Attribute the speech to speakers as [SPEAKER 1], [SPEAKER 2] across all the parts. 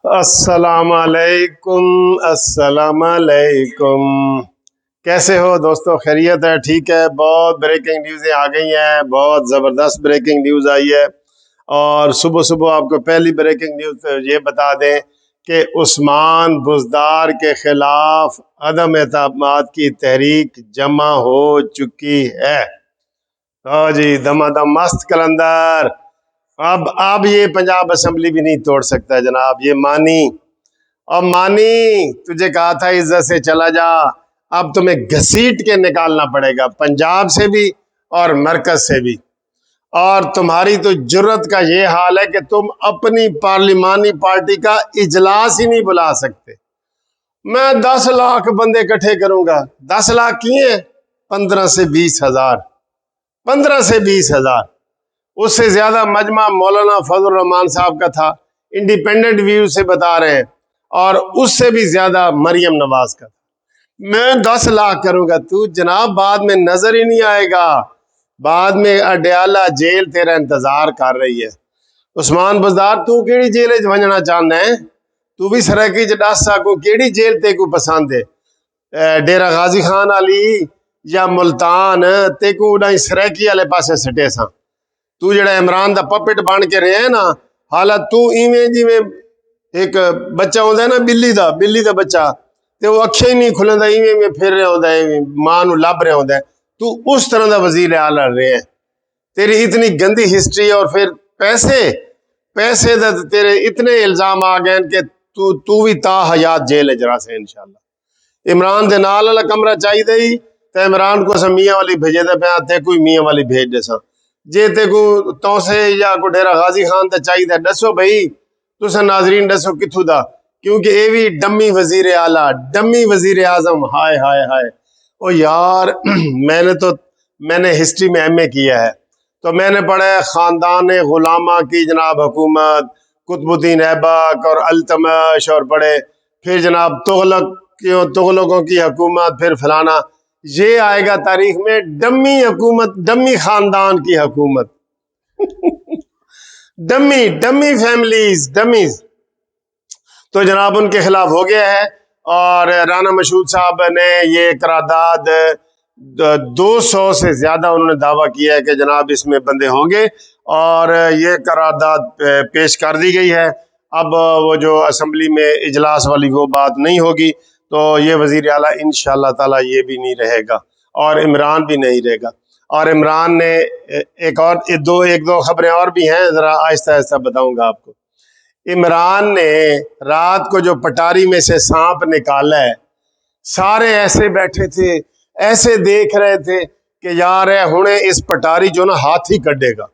[SPEAKER 1] अस्सलामुअलैकुम। अस्सलामुअलैकुम। कैसे हो दोस्तों? खैरियत है? ठीक है। बहुत ब्रेकिंग न्यूज़ें आ गई हैं, बहुत ज़बरदस्त ब्रेकिंग न्यूज़ आई है। और सुबह सुबह आपको पहली ब्रेकिंग न्यूज़ ये बता दें कि उस्मान बुज़दार के खिलाफ अदम एतमाद की तहरीक जमा हो चुकी है। हाँ जी, दमादम मस्त कलंदर। अब ये पंजाब असेंबली भी नहीं तोड़ सकता जनाब, ये मानी। और मानी, तुझे कहा था इज्जत से चला जा, अब तुम्हें घसीट के निकालना पड़ेगा, पंजाब से भी और मरकज से भी। और तुम्हारी तो जुर्रत का ये हाल है कि तुम अपनी पार्लिमानी पार्टी का इजलास ही नहीं बुला सकते। मैं 10 लाख बंदे इकट्ठे करूंगा। 10 लाख किए? 15 से 20 हजार। 15 से 20 हजार। उससे ज्यादा मजमा मौलाना फजल रहमान साहब का था, इंडिपेंडेंट व्यू से बता रहे हैं। और उससे भी ज्यादा मरियम नवाज का था। मैं 10 लाख करूंगा, तू जनाब बाद में नजर ही नहीं आएगा। बाद में अडयाला जेल तेरा इंतजार कर रही है। उस्मान बुज़दार, तू केड़ी जेल च वंजना चाहना है? तू भी सरकी च दस सकू केड़ी जेल तेकू पसंद है? डेरा गाजी खान वाली या मुल्तान? तेकू उड़ाई सरकी वाले पासे सटे सा। तू जड़ा इमरान दा पपेट बन के रहे ना, हालात तू इवें जिवें एक बच्चा होंदा है ना, बिल्ली दा बच्चा, ते वो अखे ही नहीं खुलंदा, इवें फिर रहा होंदा है, मां नू लभ रहा होंदा है। तू उस तरह दा वजीर आला रहे है। तेरी इतनी गंदी हिस्ट्री, और फिर पैसे पैसे दा तेरे इतने इल्जाम आ गए कि तू भी ता हयात जेल च रहा इंशाल्लाह। इमरान दे नाल वाला कमरा चाहिए ही, ते इमरान को असां मियां वाली भेजे दे पे, ते कोई मियां वाली भेज दे सा। जे ते को तौसे या को डेरा गाजी खान ते चाहिए, दसो भाई, तुसा नाजरीन दसो किथों दा? क्योंकि ये भी डमी वजीर आला, डमी वजीर आजम। हाय हाय हाय। ओ यार मैंने हिस्ट्री में एमए किया है, तो मैंने पढ़ा है खानदान गुलामा की जनाब हुकूमत, कुतुबुद्दीन ऐबक और अल्तमश, और पढ़े फिर जनाब तुगलकों की हुकूमत, फिर फलाना। ये आएगा तारीख में डमी हुकूमत, डमी खानदान की हुकूमत। Dummy dummy families, dummies. तो जनाब उनके खिलाफ हो गया है। और राना मशहूद साहब ने ये करारदाद 200 से ज्यादा उन्होंने दावा किया है कि जनाब इसमें बंदे होंगे, और ये करारदाद पेश कर दी गई है। अब वो जो असेंबली में इजलास वाली वो बात नहीं होगी, तो ये वजीर आला इंशाअल्लाह ताला ये भी नहीं रहेगा, और इमरान भी नहीं रहेगा। और इमरान ने एक दो खबरें और भी हैं, जरा आहिस्ता आहिस्ता बताऊंगा आपको। इमरान ने रात को जो पटारी में से सांप निकाला है, सारे ऐसे बैठे थे, ऐसे देख रहे थे कि यार है हुणे इस पटारी जो ना हाथी कटेगा।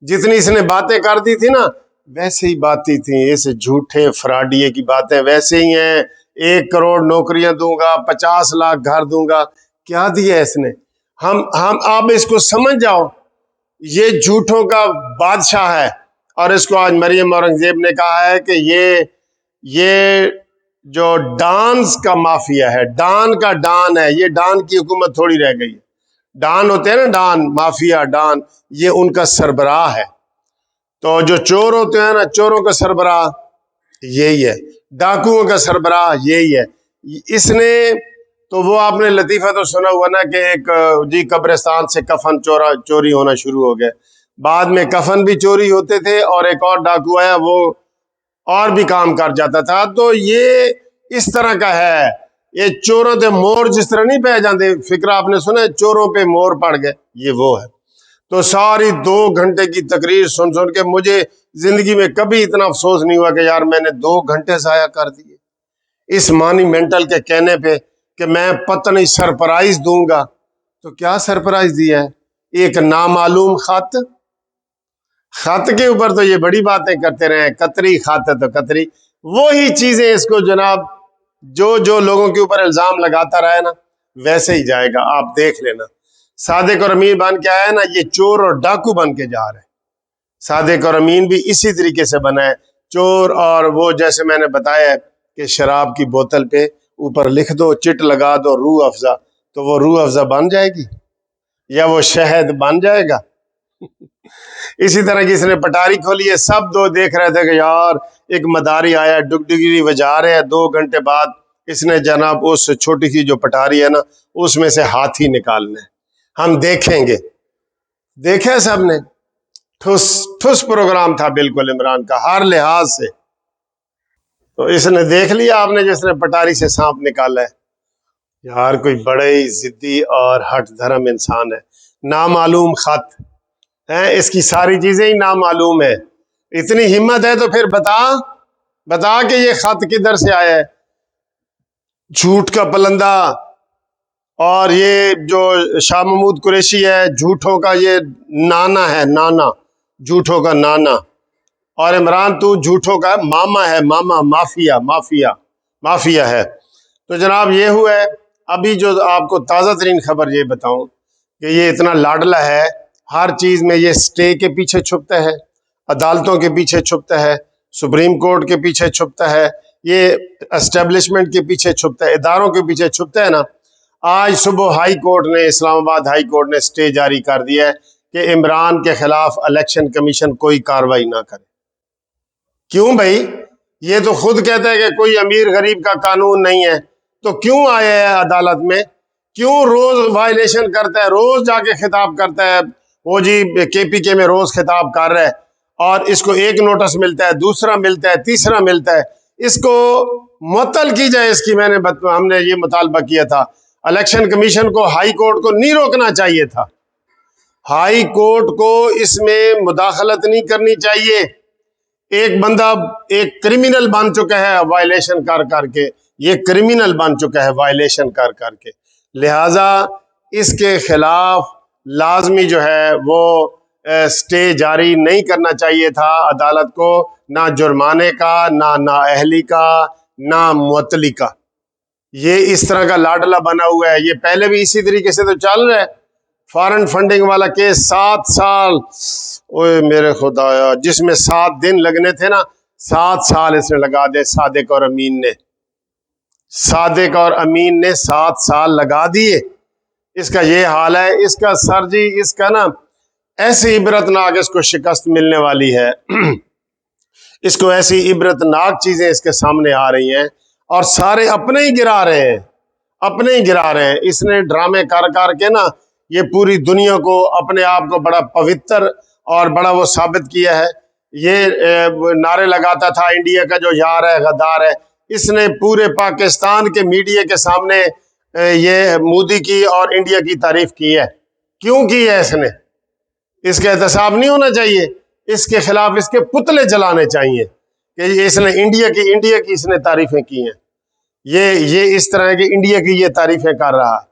[SPEAKER 1] जितनी इसने बातें कर दी थी ना, वैसे ही बातें थी। इस झूठे फ्राडिये की बातें वैसे ही हैं। 1 करोड़ नौकरियां दूंगा, 50 लाख घर दूंगा। क्या दिया इसने? हम आप इसको समझ जाओ, ये झूठों का बादशाह है। और इसको आज मरियम औरंगजेब ने कहा है कि ये जो डांस का माफिया है, डान का डान है, ये डान की हुकूमत थोड़ी रह गई है। डान होते हैं ना, डान माफिया, डान, ये उनका सरबराह है। तो जो चोर होते हैं ना, चोरों का सरबराह यही है, डाकुओं का सरबराह यही है। इसने तो वो आपने लतीफा तो सुना हुआ ना कि एक जी कब्रिस्तान से कफन चोरी होना शुरू हो गया। बाद में कफन भी चोरी होते थे, और एक और डाकू आया, वो और भी काम कर जाता था। तो ये इस तरह का है। ये चोरों पे मोर जिस तरह नहीं पै जाते, फिक्रा आपने सुना, चोरों पे मोर पड़ गए, ये वो है। तो सारी 2 घंटे की तकरीर सुन सुन के मुझे जिंदगी में कभी इतना अफसोस नहीं हुआ कि यार मैंने 2 घंटे जाया कर दिए इस मॉन्यूमेंटल के कहने पे कि मैं पता नहीं सरप्राइज दूंगा। तो क्या सरप्राइज दिया है? एक नामालूम खत। खत के ऊपर तो ये बड़ी बातें करते रहे, कतरी खत तो कतरी। वही चीजें इसको जनाब, जो जो लोगों के ऊपर इल्जाम लगाता रहा है ना, वैसे ही जाएगा, आप देख लेना। सादिक और अमीन बन के आया ना, ये चोर और डाकू बन के जा रहे हैं। सादिक और अमीन भी इसी तरीके से बना है, चोर। और वो जैसे मैंने बताया कि शराब की बोतल पे ऊपर लिख दो, चिट लगा दो रूह अफ़ज़ा, तो वो रूह अफ़ज़ा बन जाएगी या वो शहद बन जाएगा। इसी तरह की इसने पटारी खोली है। सब दो देख रहे थे कि यार एक मदारी आया, डुगडुगी बजा रहे हैं, 2 घंटे बाद इसने जनाब उस छोटी सी जो पटारी है ना, उसमें से हाथी निकालना है। हम देखेंगे, देखे सबने, ठुस ठुस प्रोग्राम था बिल्कुल इमरान का हर लिहाज से। तो इसने देख लिया आपने, जिसने पटारी से सांप निकाला है। यार कोई बड़े ही जिद्दी और हट धर्म इंसान है। नामालूम खत है, इसकी सारी चीजें ही नामालूम है। इतनी हिम्मत है तो फिर बता बता कि ये खत किधर से आया है। झूठ का पलंदा। और ये जो शाह महमूद कुरैशी है, झूठों का ये नाना है, नाना, झूठों का नाना। और इमरान तू झूठों का मामा है, मामा, माफिया माफिया माफिया है। तो जनाब ये हुआ है। अभी जो आपको ताज़ा तरीन खबर ये बताऊं कि ये इतना लाडला है, हर चीज में ये स्टे के पीछे छुपता है, अदालतों के पीछे छुपता है, सुप्रीम कोर्ट के पीछे छुपता है, ये एस्टेब्लिशमेंट के पीछे छुपता है, इदारों के पीछे छुपता है ना। आज सुबह हाई कोर्ट ने, इस्लामाबाद हाई कोर्ट ने स्टे जारी कर दिया है कि इमरान के खिलाफ इलेक्शन कमीशन कोई कार्रवाई ना करे। क्यों भाई? ये तो खुद कहता है कि कोई अमीर गरीब का कानून नहीं है, तो क्यों आया है अदालत में? क्यों रोज वायलेशन करता है, रोज जाके खिताब करता है? वो जी केपीके में रोज खिताब कर रहा है और इसको एक नोटिस मिलता है, दूसरा मिलता है, तीसरा मिलता है। इसको मुअत्तल की जाए इसकी। हमने ये मुतालबा किया था। इलेक्शन कमीशन को, हाई कोर्ट को नहीं रोकना चाहिए था। हाई कोर्ट को इसमें मुदाखलत नहीं करनी चाहिए। एक बंदा एक क्रिमिनल बन चुका है वायलेशन कर करके, ये क्रिमिनल बन चुका है वायलेशन कर करके। लिहाजा इसके खिलाफ लाजमी जो है वो स्टे जारी नहीं करना चाहिए था अदालत को, ना जुर्माने का, ना नाअहली का, ना मुअत्तली का। ये इस तरह का लाडला बना हुआ है। ये पहले भी इसी तरीके से तो चल रहा है। फॉरेन फंडिंग वाला केस 7 साल, ओए मेरे खुदाया, जिसमें 7 दिन लगने थे ना, 7 साल इसने लगा दे। सादिक और अमीन ने, सादिक और अमीन ने 7 साल लगा दिए। इसका ये हाल है। इसका सर जी, इसका ना ऐसी इबरतनाक इसको शिकस्त मिलने वाली है। इसको ऐसी इबरतनाक चीजें इसके सामने आ रही हैं और सारे अपने ही गिरा रहे हैं, अपने ही गिरा रहे हैं। इसने ड्रामे कर कर के ना ये पूरी दुनिया को, अपने आप को बड़ा पवित्र और बड़ा वो साबित किया है। ये नारे लगाता था इंडिया का जो यार है गद्दार है। इसने पूरे पाकिस्तान के मीडिया के सामने ये मोदी की और इंडिया की तारीफ की है। क्यों की है इसने? इसका एहतसाब नहीं होना चाहिए। इसके खिलाफ इसके पुतले जलाने चाहिए कि इसने इंडिया की इसने तारीफें की हैं। ये इस तरह की इंडिया की ये तारीफें कर रहा है।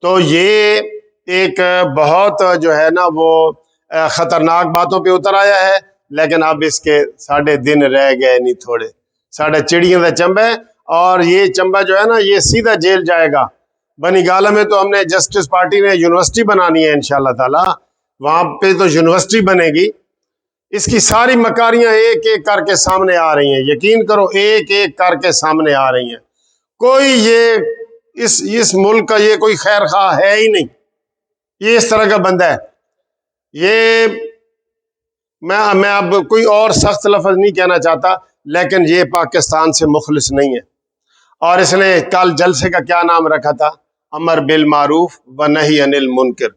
[SPEAKER 1] तो ये एक बहुत जो है ना वो खतरनाक बातों पे उतर आया है। लेकिन अब इसके साढ़े दिन रह गए नहीं थोड़े, साढ़े चिड़ियों का चंबा। और ये चंबा जो है ना, ये सीधा जेल जाएगा। बनीगाला में तो हमने जस्टिस पार्टी ने यूनिवर्सिटी बनानी है इंशाल्लाह ताला, वहां पे तो यूनिवर्सिटी बनेगी। इसकी सारी मकारियां एक एक करके सामने आ रही हैं। यकीन करो, एक एक करके सामने आ रही हैं। कोई ये इस मुल्क का ये कोई खैर खा है ही नहीं। ये इस तरह का बंदा है। ये मैं अब कोई और सख्त लफ्ज नहीं कहना चाहता, लेकिन ये पाकिस्तान से मुखलिस नहीं है। और इसने कल जलसे का क्या नाम रखा था? अमर बिल मारूफ व नही अनिल मुनकर।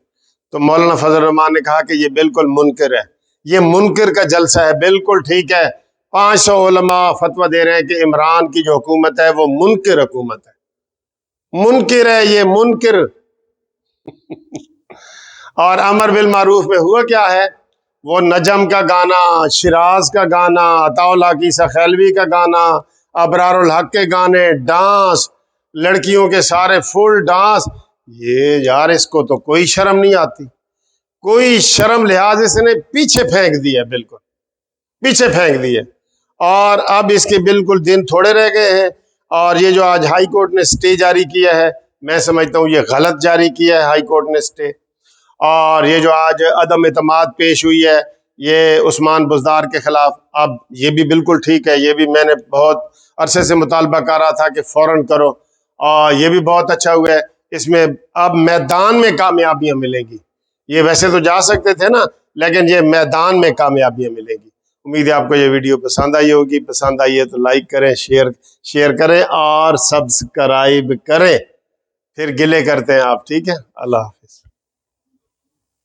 [SPEAKER 1] तो मौलाना फजल रहमान ने कहा कि ये बिल्कुल मुनकर है, ये मुनकर का जलसा है। बिल्कुल ठीक है। 500 उलमा फतवा दे रहे हैं कि इमरान की जो हुकूमत है वो मुनकर हुकूमत है, मुनकर है ये, मुनकर। और अमर बिल मारूफ में हुआ क्या है? वो नजम का गाना, शिराज का गाना, अताउल हक ईसा खैलवी का गाना, अबरारुल हक के गाने, डांस, लड़कियों के सारे फुल डांस। ये यार इसको तो कोई शर्म नहीं आती, कोई शर्म लिहाज इसने पीछे फेंक दिया, बिल्कुल पीछे फेंक दिया। और अब इसके बिल्कुल दिन थोड़े रह गए हैं। और ये जो आज हाई कोर्ट ने स्टे जारी किया है, मैं समझता हूँ ये गलत जारी किया है हाई कोर्ट ने स्टे। और ये जो आज अदम एतमाद पेश हुई है ये उस्मान बुज़दार के खिलाफ, अब ये भी बिल्कुल ठीक है। ये भी मैंने बहुत अरसे से मुतालबा कर रहा था कि फौरन करो, और ये भी बहुत अच्छा हुआ है। इसमें अब मैदान में कामयाबियां मिलेंगी। ये वैसे तो जा सकते थे ना, लेकिन ये मैदान में कामयाबियां मिलेंगी। उम्मीद है आपको ये वीडियो पसंद आई होगी। पसंद आई है तो लाइक करें, शेयर करें और सब्सक्राइब करें। फिर गिले करते हैं आप। ठीक है, अल्लाह हाफिज।